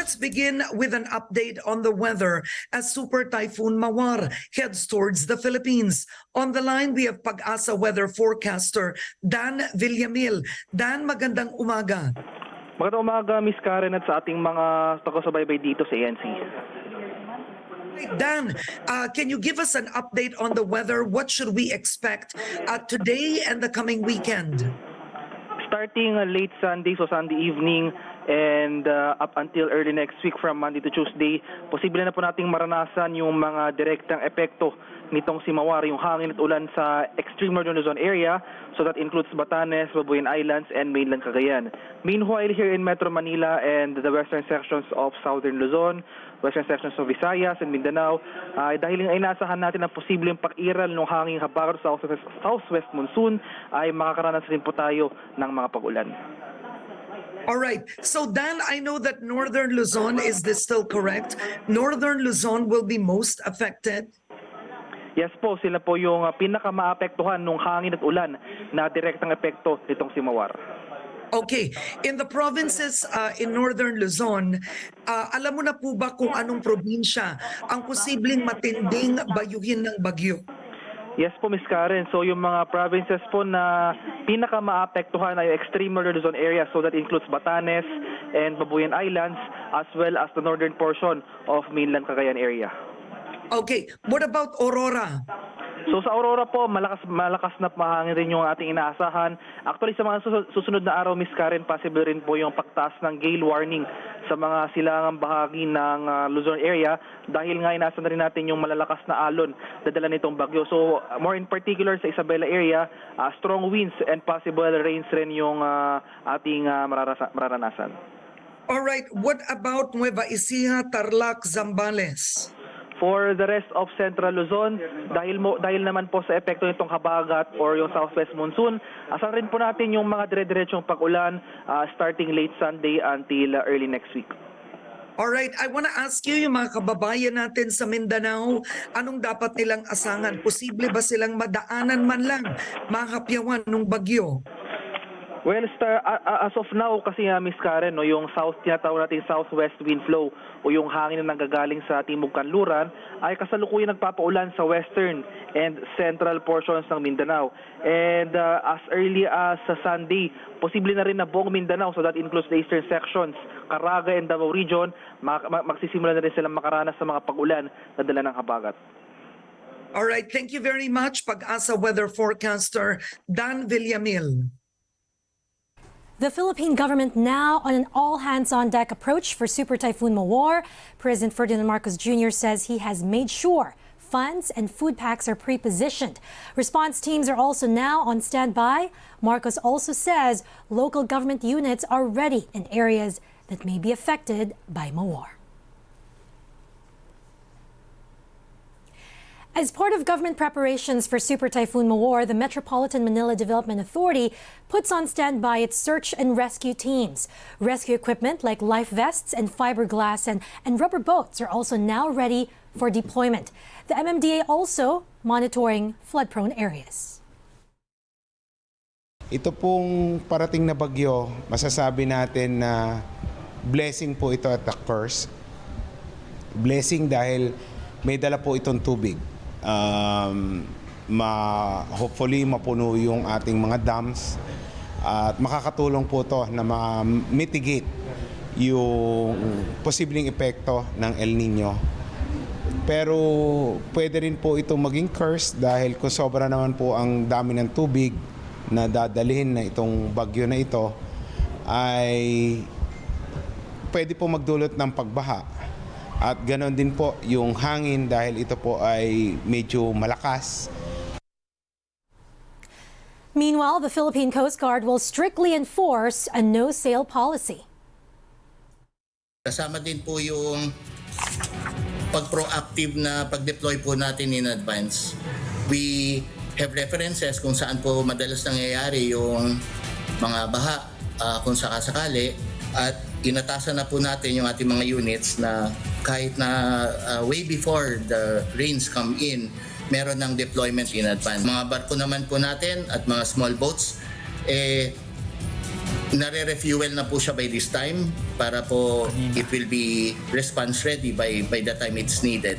Let's begin with an update on the weather as Super Typhoon Mawar heads towards the Philippines. On the line, we have Pag-asa weather forecaster Dan Villamil. Dan, magandang umaga. Magandang umaga, Miss Karen, at sa ating mga taga-subaybay dito sa ANC. Dan, can you give us an update on the weather? What should we expect today and the coming weekend? Starting late Sunday, so Sunday evening, and up until early next week from Monday to Tuesday, posible na po nating maranasan yung mga direktang epekto nitong si Mawar, yung hangin at ulan sa extreme northern Luzon area. So that includes Batanes, Babuyan Islands, and mainland Cagayan. Meanwhile, here in Metro Manila and the western sections of southern Luzon, western sections of Visayas and Mindanao, dahil ay inaasahan natin ang posibleng pag-iral ng hanging habagat sa southwest monsoon, ay makakaranas rin po tayo ng mga pag-ulan. All right. So Dan, I know that Northern Luzon, is this still correct? Northern Luzon will be most affected? Yes po, sila po yung pinaka-maapektuhan ng hangin at ulan na direktang epekto nitong si Mawar. Okay. In the provinces in Northern Luzon, alam mo na po ba kung anong probinsya ang posibleng matinding bayuhin ng bagyo? Yes po, Ms. Karen. So yung mga provinces po na pinaka-maapektuhan ay extreme northern Luzon area. So that includes Batanes and Babuyan Islands as well as the northern portion of mainland Cagayan area. Okay. What about Aurora? So sa Aurora po, malakas na mahangin rin yung ating inaasahan. Actually sa mga susunod na araw, Ms. Karen, possible rin po yung pagtaas ng gale warning sa mga silangang bahagi ng Luzon area dahil nga inaasahan na rin natin yung malalakas na alon na dala nitong bagyo. So more in particular sa Isabela area, strong winds and possible rains rin yung ating mararanasan. All right. What about Nueva Ecija, Tarlac, Zambales? For the rest of Central Luzon, dahil naman po sa epekto nitong habagat or yung southwest monsoon, asahan rin po natin yung mga dire-diretsong pag-ulan starting late Sunday until early next week. All right, I want to ask you, yung mga kababayan natin sa Mindanao, anong dapat nilang asahan? Posible ba silang madaanan man lang mahapyawan ng bagyo? Well, as of now, kasi Miss Karen, no, yung tinatawag natin southwest wind flow o yung hangin na nanggagaling sa timog kanluran ay kasalukuyan nagpapaulan sa western and central portions ng Mindanao. And as early as sa Sunday, posible na rin na buong Mindanao, so that includes the eastern sections, Caraga and Davao region, magsisimula na rin silang makaranas sa mga pag-ulan na dala ng habagat. All right, thank you very much, Pag-asa weather forecaster Dan Villamil. The Philippine government now on an all-hands-on-deck approach for Super Typhoon Mawar. President Ferdinand Marcos Jr. says he has made sure funds and food packs are pre-positioned. Response teams are also now on standby. Marcos also says local government units are ready in areas that may be affected by Mawar. As part of government preparations for Super Typhoon Mawar, the Metropolitan Manila Development Authority puts on standby its search and rescue teams. Rescue equipment like life vests and fiberglass and rubber boats are also now ready for deployment. The MMDA also monitoring flood-prone areas. Ito pong parating na bagyo, masasabi natin na blessing po ito at a curse. Blessing dahil may dala po itong tubig. Hopefully mapuno yung ating mga dams at makakatulong po to na ma-mitigate yung posibleng epekto ng El Nino. Pero pwede rin po ito maging curse dahil kung sobra naman po ang dami ng tubig na dadalhin na itong bagyo na ito ay pwede po magdulot ng pagbaha. At ganon din po yung hangin dahil ito po ay medyo malakas. Meanwhile, the Philippine Coast Guard will strictly enforce a no-sail policy. Kasama din po yung pag-proactive na pag-deploy po natin in advance. We have references kung saan po madalas nangyayari yung mga baha kung sakasakali at inatasan na po natin yung ating mga units na kahit na way before the rains come in, meron ng deployment in advance. Mga barko naman po natin at mga small boats, nare-refuel na po siya by this time para po it will be response ready by the time it's needed.